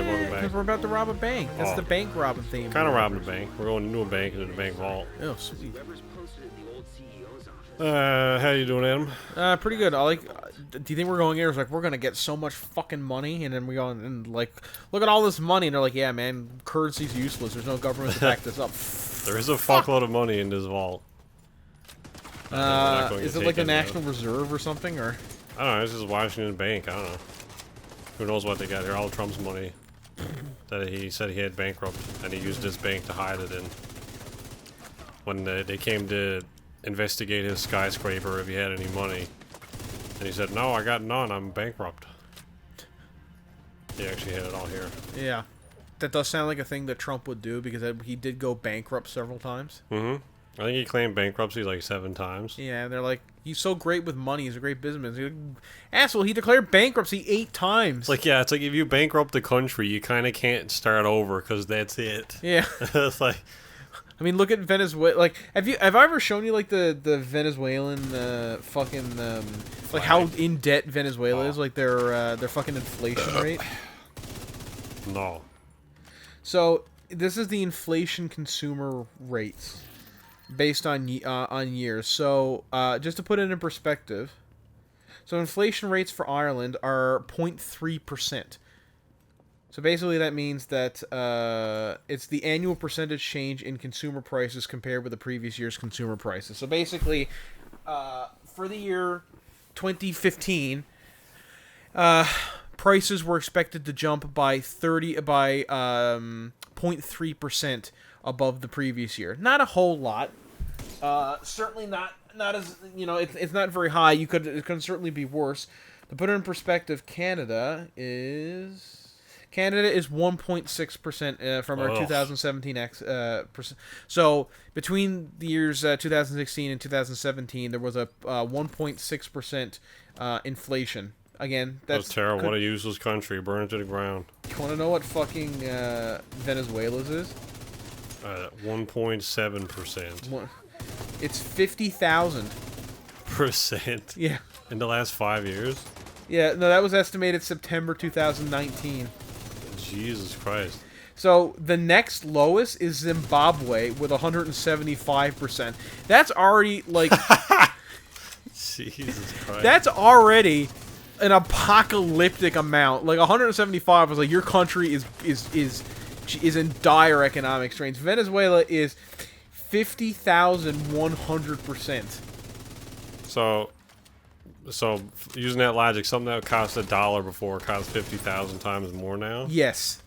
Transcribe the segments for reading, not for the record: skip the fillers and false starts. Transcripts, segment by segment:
everybody, welcome back. Because we're about to rob a bank. That's the bank robbing theme. Kind of robbing a bank. We're going into a bank, into the bank vault. Oh, sweet. How you doing, Adam? Pretty good. I like. Do you think we're going here? It's like we're gonna get so much fucking money, and then we go and like look at all this money, and they're like, yeah, man, currency's useless. There's no government to back this up. There is a fuckload of money in this vault. Is it like the National Reserve or something, or? I don't know. It's just Washington Bank. I don't know. Who knows what they got here? All Trump's money that he said he had bankrupt, and he used this bank to hide it in. When they came to investigate his skyscraper if he had any money, and he said, "No, I got none. I'm bankrupt." He actually had it all here. Yeah, that does sound like a thing that Trump would do because he did go bankrupt several times. Mm-hmm. I think he claimed bankruptcy like 7 times. Yeah, and they're like, he's so great with money. He's a great businessman. He's like, asshole, he declared bankruptcy 8 times. It's like, yeah, it's like if you bankrupt the country, you kind of can't start over because that's it. Yeah. It's like, I mean, look at Venezuela. Like, have I ever shown you like the Venezuelan fucking like how in debt Venezuela is? Like their fucking inflation rate. No. So this is the inflation consumer rates based on years. So just to put it in perspective, so inflation rates for Ireland are 0.3%. So basically that means that it's the annual percentage change in consumer prices compared with the previous year's consumer prices. So basically, for the year 2015, prices were expected to jump by 0.3% above the previous year. Not a whole lot. Certainly not as, you know, it's not very high. It could certainly be worse. To put it in perspective, Canada is 1.6% from our 2017 percent. So between the years 2016 and 2017, there was a 1.6% inflation. Again, that's terrible. What a useless country. Burn it to the ground. You want to know what fucking Venezuela's is? 1.7%. It's 50,000%. Yeah. In the last 5 years? Yeah, no, that was estimated September 2019. Jesus Christ. So the next lowest is Zimbabwe with 175%. That's already like Jesus Christ. That's already an apocalyptic amount. Like 175 was like your country is in dire economic strains. Venezuela is 50,100%. So using that logic, something that cost $1 before costs 50,000 times more now? Yes.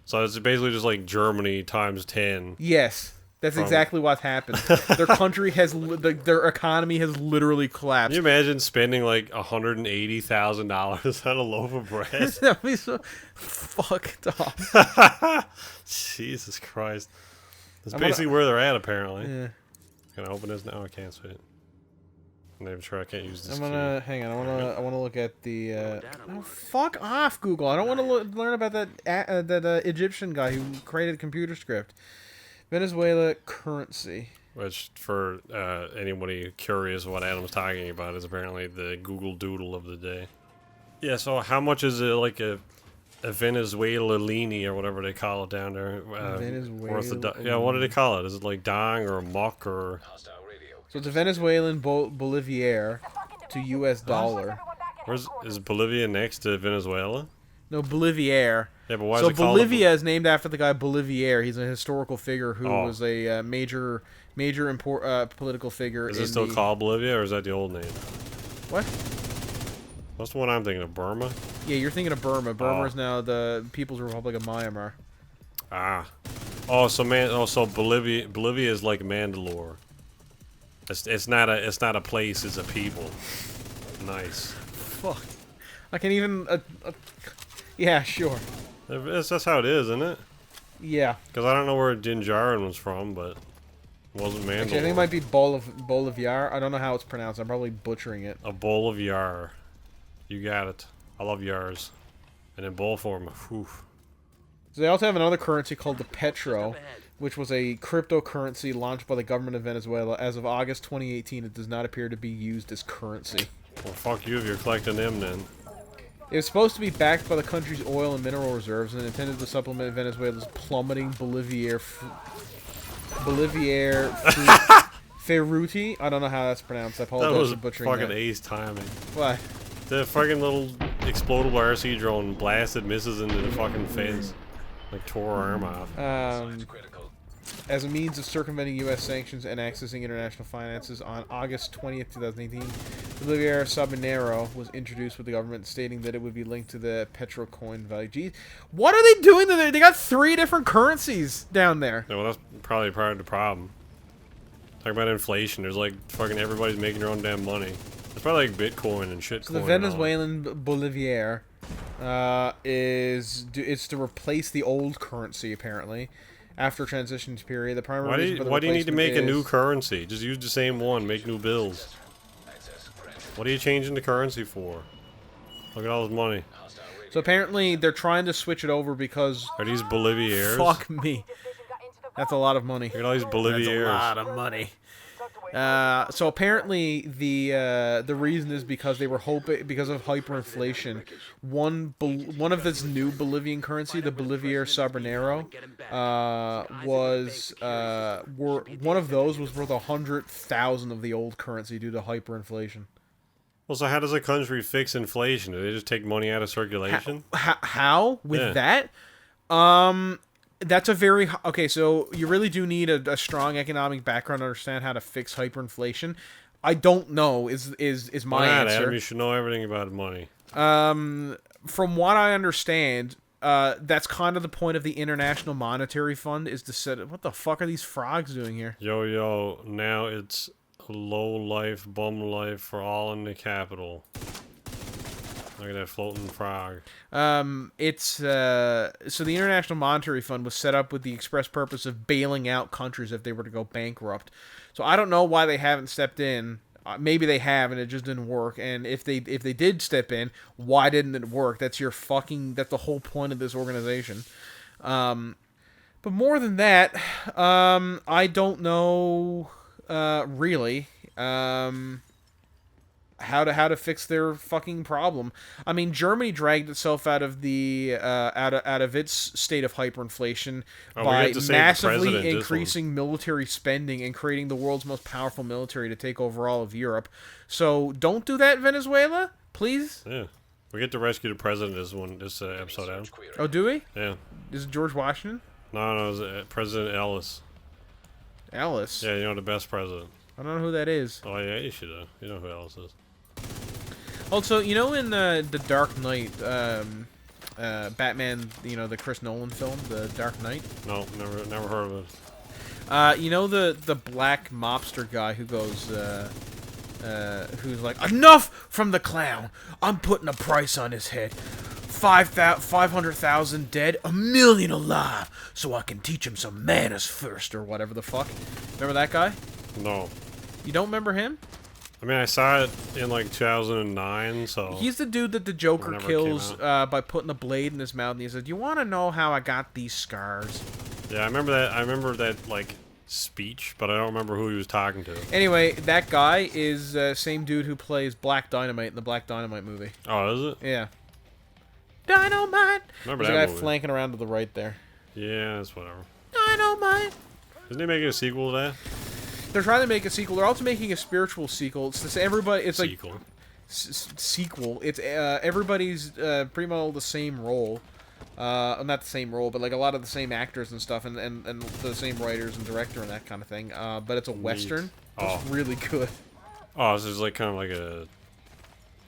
So it's basically just like Germany times 10. Yes. That's exactly what's happened. Their country has, their economy has literally collapsed. Can you imagine spending like $180,000 on a loaf of bread? That'd be so fucked up. Jesus Christ. That's basically where they're at, apparently. Yeah. Can I open this now? I can't see it. I'm not even sure I can't use this. Hang on. I wanna look at the. Oh, fuck off, Google! I don't want to learn about that Egyptian guy who created a computer script. Venezuela currency. Which, for anybody curious what Adam's talking about, is apparently the Google Doodle of the day. Yeah. So how much is it like a Venezuela lini or whatever they call it down there? Venezuela. Yeah. What do they call it? Is it like dong or muck or? So it's a Venezuelan boliviare to U.S. dollar. Is Bolivia next to Venezuela? No, boliviare. Yeah, but why is so it called Bolivia is named after the guy Bolivier. He's a historical figure who was a major political figure. Is it still called Bolivia, or is that the old name? What? What's the one I'm thinking of? Burma? Yeah, you're thinking of Burma. Burma is now the People's Republic of Myanmar. Ah. Oh, so Bolivia is like Mandalore. It's not a place, it's a people. Nice. Fuck. I can't even... yeah, sure. That's how it is, isn't it? Yeah. Because I don't know where Jinjarin was from, but it wasn't Mandalore. Actually, I think it might be Boliviar. I don't know how it's pronounced. I'm probably butchering it. A bowl of yar. You got it. I love yars. And in bowl form, whew. So they also have another currency called the Petro, which was a cryptocurrency launched by the government of Venezuela. As of August 2018, it does not appear to be used as currency. Well, fuck you if you're collecting them, then. It was supposed to be backed by the country's oil and mineral reserves and intended to supplement Venezuela's plummeting Feyruti. I don't know how that's pronounced. I apologize That was for butchering fucking that. ace timing. What? The fucking little explodable RC drone blasted misses into the fucking face. Like tore her arm off. As a means of circumventing U.S. sanctions and accessing international finances, on August 20th, 2018, Bolivar Sabanero was introduced with the government, stating that it would be linked to the petro coin value. Geez, what are they doing there? They got 3 different currencies down there. Yeah, well, that's probably part of the problem. Talking about inflation, there's like fucking everybody's making their own damn money. It's probably like Bitcoin and shit. So the Venezuelan Bolivar is to replace the old currency, apparently. After transition period, the primary reason for the why do you need to make a new is- currency? Just use the same one, make new bills. What are you changing the currency for? Look at all this money. So apparently they're trying to switch it over because... Are these Boliviers? Fuck me. That's a lot of money. Look at all these Boliviers. That's a lot of money. So apparently the reason is because they were hoping, because of hyperinflation, one of this new Bolivian currency, the Bolivar Sabernero, one of those was worth 100,000 of the old currency due to hyperinflation. Well, so how does a country fix inflation? Do they just take money out of circulation? How? With that? That's a very... Okay, so you really do need a strong economic background to understand how to fix hyperinflation. I don't know, is my answer. Adam, you should know everything about money. From what I understand, that's kind of the point of the International Monetary Fund, is to set... What the fuck are these frogs doing here? Yo, now it's low life, bum life for all in the capital. Look at that floating frog. So the International Monetary Fund was set up with the express purpose of bailing out countries if they were to go bankrupt. So I don't know why they haven't stepped in. Maybe they have and it just didn't work. And if they did step in, why didn't it work? That's the whole point of this organization. But more than that, I don't know really. How to fix their fucking problem. I mean, Germany dragged itself out of the out of its state of hyperinflation by massively increasing military spending and creating the world's most powerful military to take over all of Europe. So don't do that, Venezuela, please. Yeah, we get to rescue the president this episode out. Oh, do we? Yeah. Is it George Washington? No, it was President Ellis. Ellis? Yeah, you know, the best president. I don't know who that is. Oh yeah, you should know. You know who Ellis is. Also, you know, in the Dark Knight, Batman, you know, the Chris Nolan film, The Dark Knight? No, never heard of it. You know the black mobster guy who goes, who's like, enough from the clown! I'm putting a price on his head. 500,000 dead, 1 million alive, so I can teach him some manners first, or whatever the fuck. Remember that guy? No. You don't remember him? I mean, I saw it in like 2009, so... He's the dude that the Joker kills by putting a blade in his mouth, and he said, "You want to know how I got these scars?" Yeah, I remember that. I remember that, like, speech, but I don't remember who he was talking to. Anyway, that guy is same dude who plays Black Dynamite in the Black Dynamite movie. Oh, is it? Yeah. Dynamite! Remember There's that a guy movie. flanking around to the right there. Yeah, that's whatever. Dynamite! Isn't he making a sequel to that? They're trying to make a sequel. They're also making a spiritual sequel. It's this, everybody. It's like sequel. Sequel. It's everybody's pretty much the same role. Not the same role, but like a lot of the same actors and stuff, and the same writers and director and that kind of thing. But it's a western. It's really good. Oh, this is like kind of like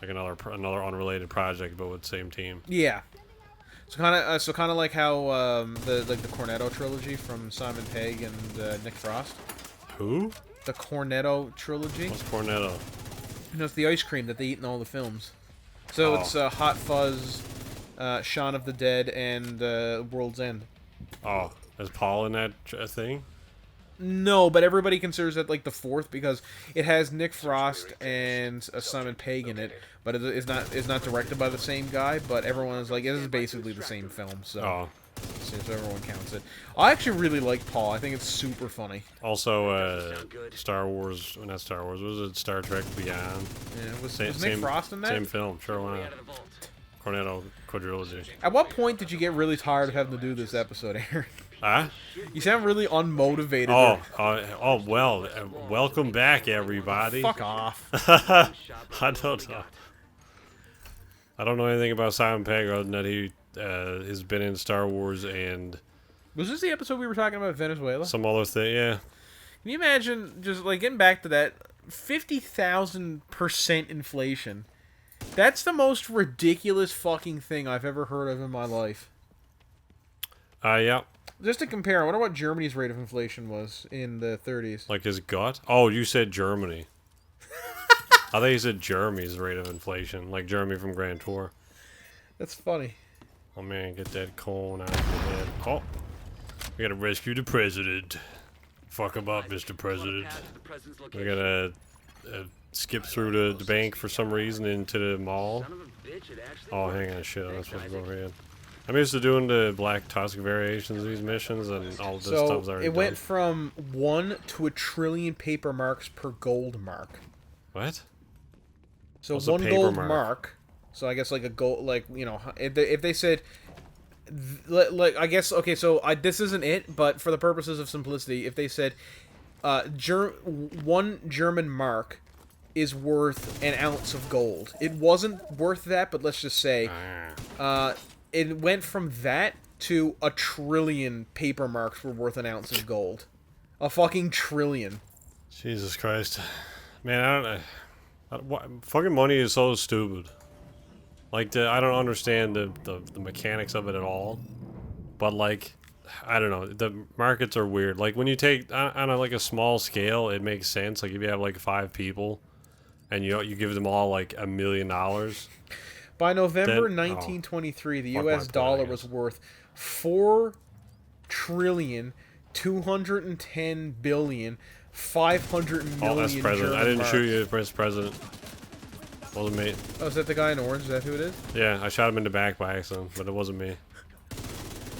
another unrelated project, but with the same team. Yeah. So kind of like how the Cornetto trilogy from Simon Pegg and Nick Frost. Who? The Cornetto trilogy. What's Cornetto? You know, it's the ice cream that they eat in all the films. So it's Hot Fuzz, Shaun of the Dead, and World's End. Oh, is Paul in that thing? No, but everybody considers it like the fourth because it has Nick Frost and Simon Pegg in it, but it's not directed by the same guy. But everyone is like, it is basically the same film, so everyone counts it. I actually really like Paul. I think it's super funny. Also, Star Wars, not Star Wars, was it Star Trek Beyond? Yeah, was Nick Frost in that? Same film, sure, why not? Cornetto quadrilogy. At what point did you get really tired of having to do this episode, Aaron? Huh? You sound really unmotivated. Well, welcome back, everybody. Fuck off. I don't know. I don't know anything about Simon Pegg other than that he has been in Star Wars and... Was this the episode we were talking about Venezuela? Some other thing, yeah. Can you imagine, just like getting back to that, 50,000% inflation? That's the most ridiculous fucking thing I've ever heard of in my life. Yeah. Just to compare, I wonder what Germany's rate of inflation was in the 30s. Like his gut? Oh, you said Germany. I thought you said Jeremy's rate of inflation, like Jeremy from Grand Tour. That's funny. Oh man, get that cone out of your head. Oh, we gotta rescue the president. Fuck him up, Mr. President. We gotta skip through the bank for some reason into the mall. Oh, hang on, shit, I'm supposed to go over here. I'm used to doing the Black Tusk variations of these missions, and all this stuff's already it went from 1 to 1 trillion paper marks per gold mark. What? So What's 1 gold mark. So I guess like a gold, like, you know, if they said, like, I guess, okay, so this isn't it, but for the purposes of simplicity, if they said 1 German mark is worth an ounce of gold. It wasn't worth that, but let's just say it went from that to 1 trillion paper marks were worth an ounce of gold. A fucking trillion. Jesus Christ. Man, I don't know. Fucking money is so stupid. Like, I don't understand the mechanics of it at all. But, like, I don't know. The markets are weird. Like, when you take, on a, like, a small scale, it makes sense. Like, if you have, like, 5 people, and you give them all, like, $1 million. By November 1923, the U.S. dollar was worth 4 trillion, 210 billion, 500 million. Oh, that's president. German I didn't marks. shoot you, Prince President. Wasn't me. Oh, is that the guy in orange? Is that who it is? Yeah, I shot him in the back by accident, but it wasn't me.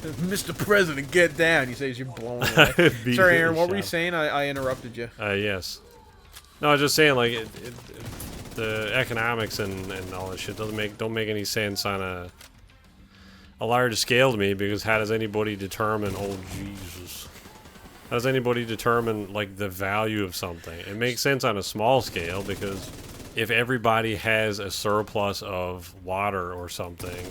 Mr. President, get down. You say as you're blowing away. Sorry, Aaron, what were you saying? I interrupted you. Yes. No, I was just saying, like, the economics and all that shit don't make any sense on a large scale to me, because how does anybody determine, oh Jesus, how does anybody determine, like, the value of something? It makes sense on a small scale, because if everybody has a surplus of water or something,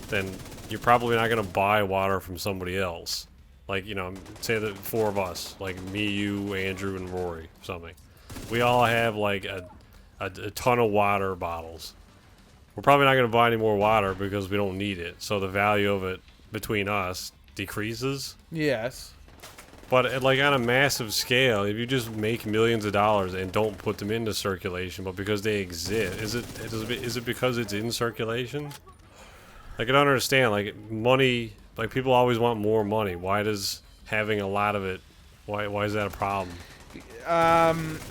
then you're probably not going to buy water from somebody else. Like, you know, say the 4 of us, like me, you, Andrew, and Rory, something. We all have, like, a ton of water bottles. We're probably not going to buy any more water because we don't need it. So the value of it between us decreases. Yes. But, like, on a massive scale, if you just make millions of dollars and don't put them into circulation, but because they exist, is it because it's in circulation? Like, I don't understand. Like, money, like, people always want more money. Why does having a lot of it, why is that a problem?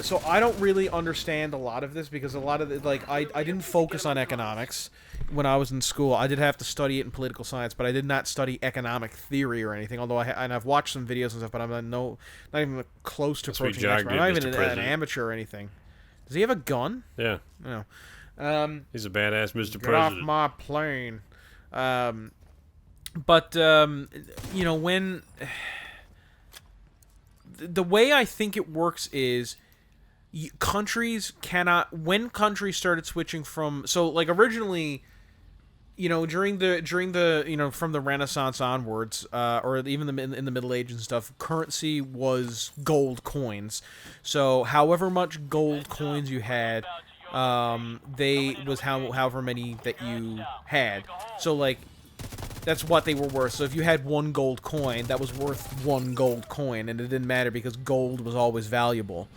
So I don't really understand a lot of this, because a lot of it, like, I didn't focus on economics when I was in school. I did have to study it in political science, but I did not study economic theory or anything, although I've watched some videos and stuff, but I'm not even close to approaching an expert. I'm not even an amateur or anything. Does he have a gun? Yeah. No. He's a badass Mr. Get President. off my plane. But you know, when... The way I think it works is countries cannot, when countries started switching from, so like originally, you know, during the you know, from the Renaissance onwards, or even in the Middle Ages and stuff, currency was gold coins. So however much gold coins you had, however many that you had. So like, that's what they were worth. So if you had 1 gold coin, that was worth 1 gold coin, and it didn't matter because gold was always valuable.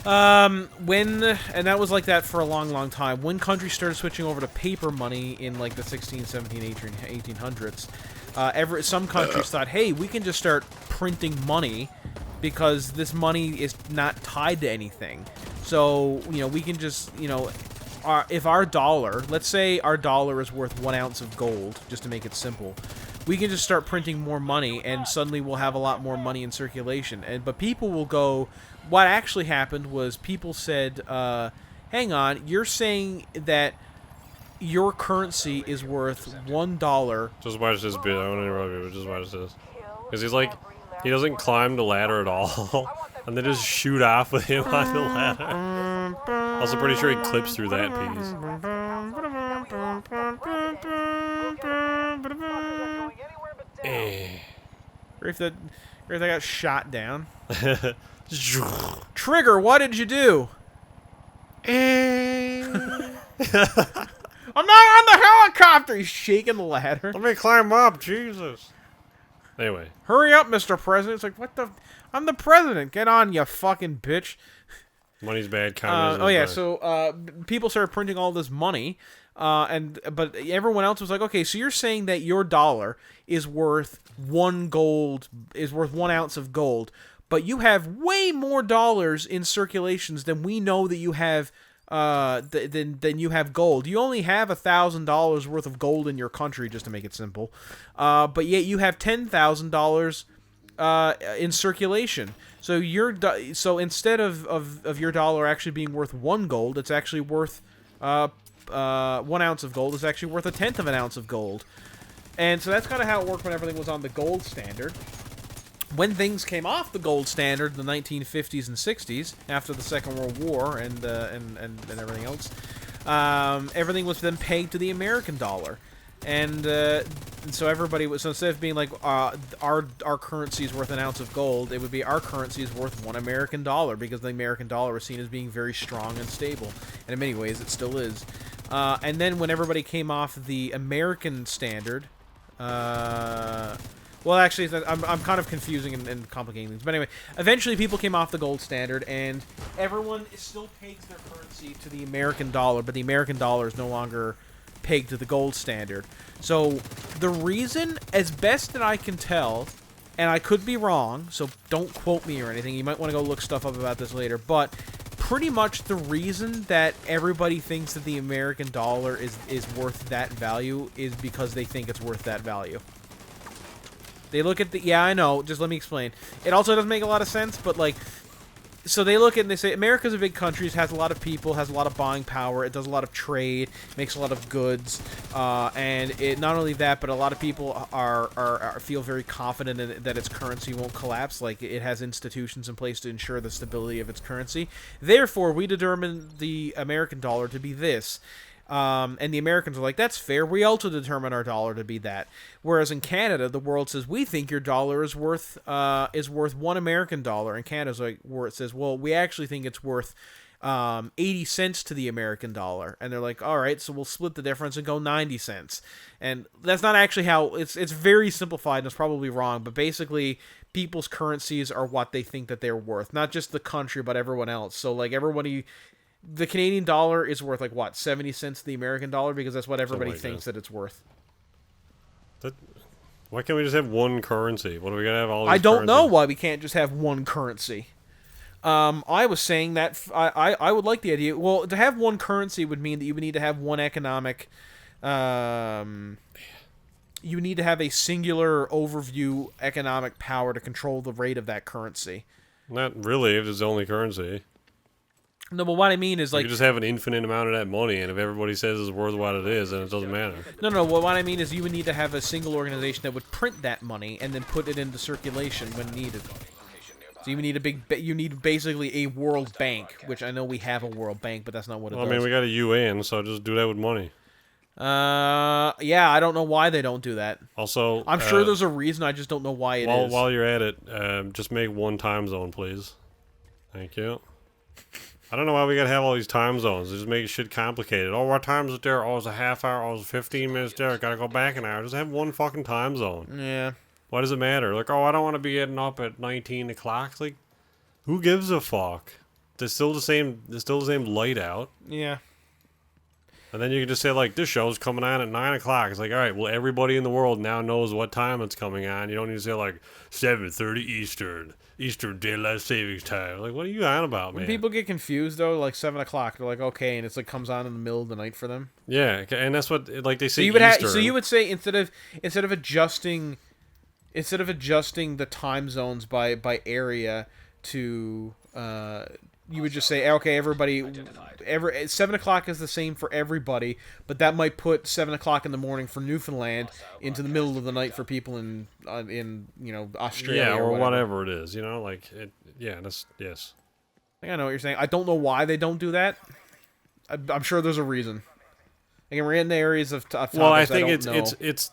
And that was like that for a long time. When countries started switching over to paper money in like the 16, 17, 1800s, some countries thought, hey, we can just start printing money because this money is not tied to anything. So, you know, we can just, you know, if our dollar, let's say our dollar is worth 1 ounce of gold, just to make it simple, we can just start printing more money, and suddenly we'll have a lot more money in circulation. But people will go, what actually happened was people said, hang on, you're saying that your currency is worth $1. Just watch this bit. I want to interrupt you, but just watch this. Because he's like, he doesn't climb the ladder at all. And they just shoot off with him on the ladder. Also pretty sure he clips through that piece. Or if that got shot down. Trigger, what did you do? I'm not on the helicopter! He's shaking the ladder. Let me climb up, Jesus. Anyway. Hurry up, Mr. President. It's like, what the... I'm the president. Get on, you fucking bitch. Money's bad, communism oh, yeah, bad. so people started printing all this money, but everyone else was like, okay, so you're saying that your dollar is worth one ounce of gold, but you have way more dollars in circulations than we know that you have... than you have gold. You only have $1,000 worth of gold in your country, just to make it simple. But yet you have $10,000 in circulation. So instead of your dollar actually being worth one gold, it's actually worth 1 ounce of gold. It's actually worth 1/10 of an ounce of gold. And so that's kind of how it worked when everything was on the gold standard. When things came off the gold standard in the 1950s and 60s, after the Second World War and everything else, everything was then pegged to the American dollar, and so everybody was, so instead of being like our currency is worth an ounce of gold, it would be our currency is worth $1 American dollar, because the American dollar was seen as being very strong and stable, and in many ways it still is. And then when everybody came off the American standard. Well, actually, I'm kind of confusing and complicating things. But anyway, eventually people came off the gold standard, and everyone still pegs their currency to the American dollar, but the American dollar is no longer pegged to the gold standard. So the reason, as best that I can tell, and I could be wrong, so don't quote me or anything, you might want to go look stuff up about this later, but pretty much the reason that everybody thinks that the American dollar is worth that value is because they think it's worth that value. They look at the... Yeah, I know. Just let me explain. It also doesn't make a lot of sense, but, like... So they look at and they say, America's a big country, it has a lot of people, has a lot of buying power, it does a lot of trade, makes a lot of goods, and it not only that, but a lot of people feel very confident in that its currency won't collapse, like it has institutions in place to ensure the stability of its currency. Therefore, we determine the American dollar to be this. And the Americans are like, that's fair, we also determine our dollar to be that. Whereas in Canada, the world says, we think your dollar is worth 1 American dollar. And Canada's like, where it says, well, we actually think it's worth 80 cents to the American dollar. And they're like, all right, so we'll split the difference and go 90 cents. And that's not actually how, it's very simplified and it's probably wrong, but basically people's currencies are what they think that they're worth. Not just the country, but everyone else. So like everybody... The Canadian dollar is worth, like, what, 70 cents to the American dollar? Because that's what everybody thinks that it's worth. Why can't we just have one currency? What are we going to have all these I don't currencies? know why we can't just have one currency. I was saying that I would like the idea. Well, to have one currency would mean that you would need to have one economic... you need to have a singular overview economic power to control the rate of that currency. Not really, if it's the only currency. No, but what I mean is, like... You just have an infinite amount of that money, and if everybody says it's worth what it is, then it doesn't matter. No, what I mean is you would need to have a single organization that would print that money and then put it into circulation when needed. So you need basically a world bank, which I know we have a world bank, but that's not what it does. I mean, we got a UN, so just do that with money. Yeah, I don't know why they don't do that. Also... I'm sure there's a reason, I just don't know why it is. While you're at it, just make one time zone, please. Thank you. I don't know why we gotta have all these time zones. Just make shit complicated. Oh, what time is it there? Oh, it's a half hour. Oh, it's 15 minutes there. Gotta go back an hour. Just have one fucking time zone. Yeah. Why does it matter? Like, oh, I don't want to be getting up at 19 o'clock. It's like, who gives a fuck? There's still the same light out. Yeah. And then you can just say, like, this show's coming on at 9 o'clock. It's like, all right, well, everybody in the world now knows what time it's coming on. You don't need to say, like, 7:30 Eastern Daylight Savings Time. Like, what are you on about, man? When people get confused, though, like 7 o'clock, they're like, okay, and it's like comes on in the middle of the night for them. Yeah, and that's what, like, they say so you would say, instead of adjusting the time zones by area to you would just say, okay, everybody, 7 o'clock is the same for everybody, but that might put 7 o'clock in the morning for Newfoundland into the middle of the night for people in Australia. Yeah, or whatever. whatever it is. Like it. Yeah, that's yes. I think I know what you're saying. I don't know why they don't do that. I'm sure there's a reason. Again, we're in the areas of topics Well, I think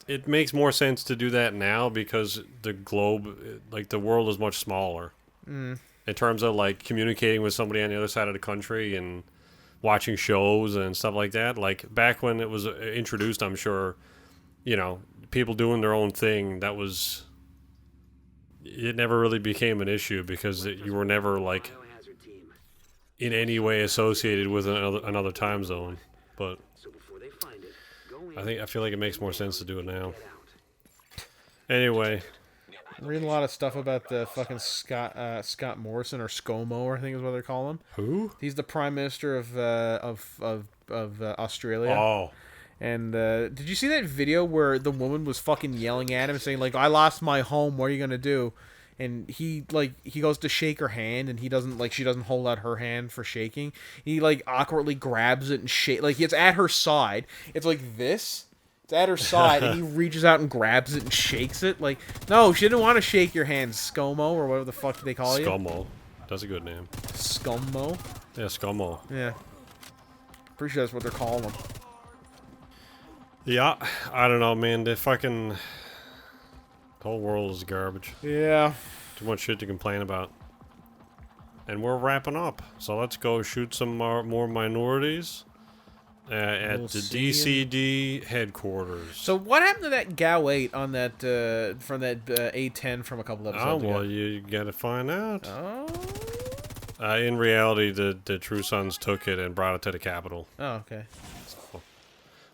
it makes more sense to do that now because the globe, like the world, is much smaller. In terms of like communicating with somebody on the other side of the country and watching shows and stuff like that. Like back when it was introduced, I'm sure, people doing their own thing. It never really became an issue because you were never like in any way associated with another time zone. But I feel like it makes more sense to do it now. Anyway. I'm reading a lot of stuff about the fucking Scott Morrison, or ScoMo, I think is what they're calling him. Who? He's the Prime Minister of Australia. Oh. And did you see that video where the woman was fucking yelling at him, saying like, "I lost my home. What are you gonna do?" And he goes to shake her hand, and she doesn't hold out her hand for shaking. He like awkwardly grabs it and shake, like it's at her side. It's like this. It's at her side, and he reaches out and grabs it and shakes it. Like, no, she didn't want to shake your hand, ScoMo, or whatever the fuck they call you. ScoMo. That's a good name. ScoMo? Yeah, ScoMo. Yeah. Pretty sure that's what they're calling them. Yeah, I don't know, man. The whole world is garbage. Yeah. Too much shit to complain about. And we're wrapping up, so let's go shoot some more minorities. At the DCD headquarters. So what happened to that GAU 8 on that from that A10 from a couple episodes ago? Oh, well, you gotta find out. Oh. In reality, the True Sons took it and brought it to the Capitol. Oh, okay. So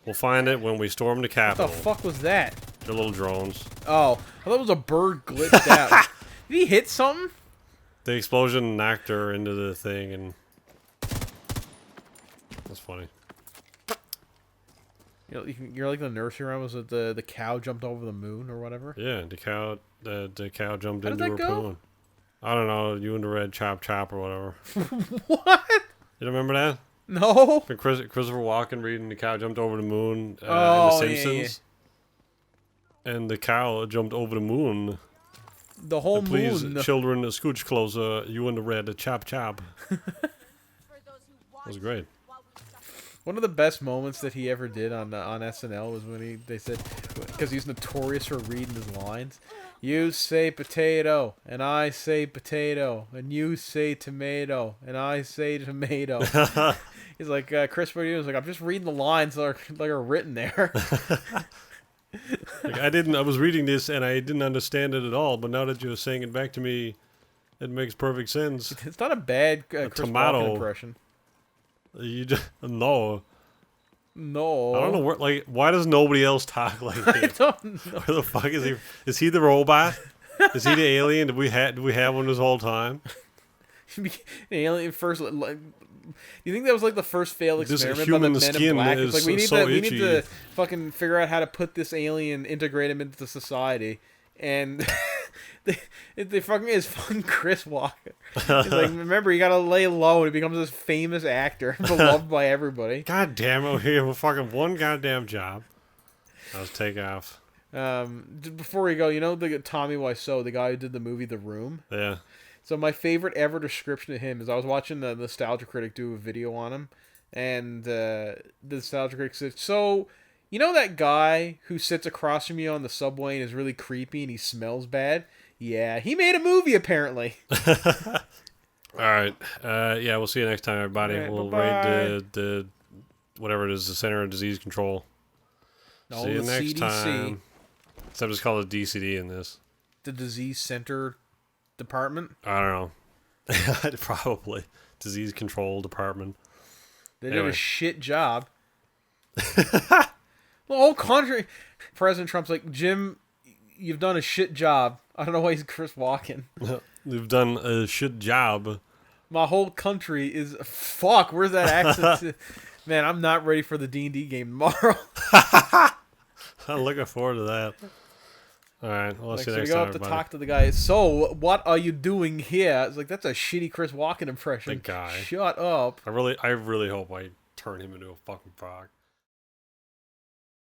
we'll find it when we storm the Capitol. What the fuck was that? They're little drones. Oh, I thought it was a bird glitched out. Did he hit something? The explosion knocked her into the thing, and that's funny. You're like the nursery rhyme. Was it the cow jumped over the moon or whatever? Yeah, the cow jumped How into her poon. I don't know. You and the red chop or whatever. What? You don't remember that? No. Christopher Walken reading the cow jumped over the moon in The Simpsons. Yeah. And the cow jumped over the moon. The whole please, moon. Children, scooch closer. You and the red chop. That was great. One of the best moments that he ever did on SNL was when they said, because he's notorious for reading his lines, you say potato, and I say potato, and you say tomato, and I say tomato. He's like, Chris, what are you doing? He's like, I'm just reading the lines that are written there. I was reading this and I didn't understand it at all, but now that you're saying it back to me, it makes perfect sense. It's not a bad Chris Walken impression. You just no. No. I don't know why does nobody else talk like him? I don't know. Where the fuck is he? Is he the robot? Is he the alien? Did we have one this whole time? The alien first. You think that was like the first failed experiment this by the human Men in skin Black? is It's like we need itchy. to fucking figure out how to put this alien, integrate him into society, and they fucking is fucking Chris Walker. He's like, remember, you gotta lay low, and he becomes this famous actor, beloved by everybody. God damn it, we have fucking one goddamn job. Let's take off. Before we go, you know the Tommy Wiseau, the guy who did the movie The Room? Yeah. So my favorite ever description of him is I was watching the Nostalgia Critic do a video on him, and the Nostalgia Critic said, so, you know that guy who sits across from you on the subway and is really creepy and he smells bad? Yeah, he made a movie, apparently. All right. Yeah, we'll see you next time, everybody. Right, we'll bye-bye. raid the whatever it is, the Center of Disease Control. No, see you the next CDC. time. Except it's called a DCD in this. The Disease Center Department? I don't know. Probably. Disease Control Department. They did a shit job. The whole country. President Trump's like, Jim, you've done a shit job. I don't know why he's Chris Walken. You've done a shit job. My whole country is... Fuck, where's that accent? Man, I'm not ready for the D&D game tomorrow. I'm looking forward to that. Alright, well, let's Like, see you so we next go time, up to everybody. talk to the guy. So, what are you doing here? It's like, that's a shitty Chris Walken impression. The guy. Shut up. I really hope I turn him into a fucking frog.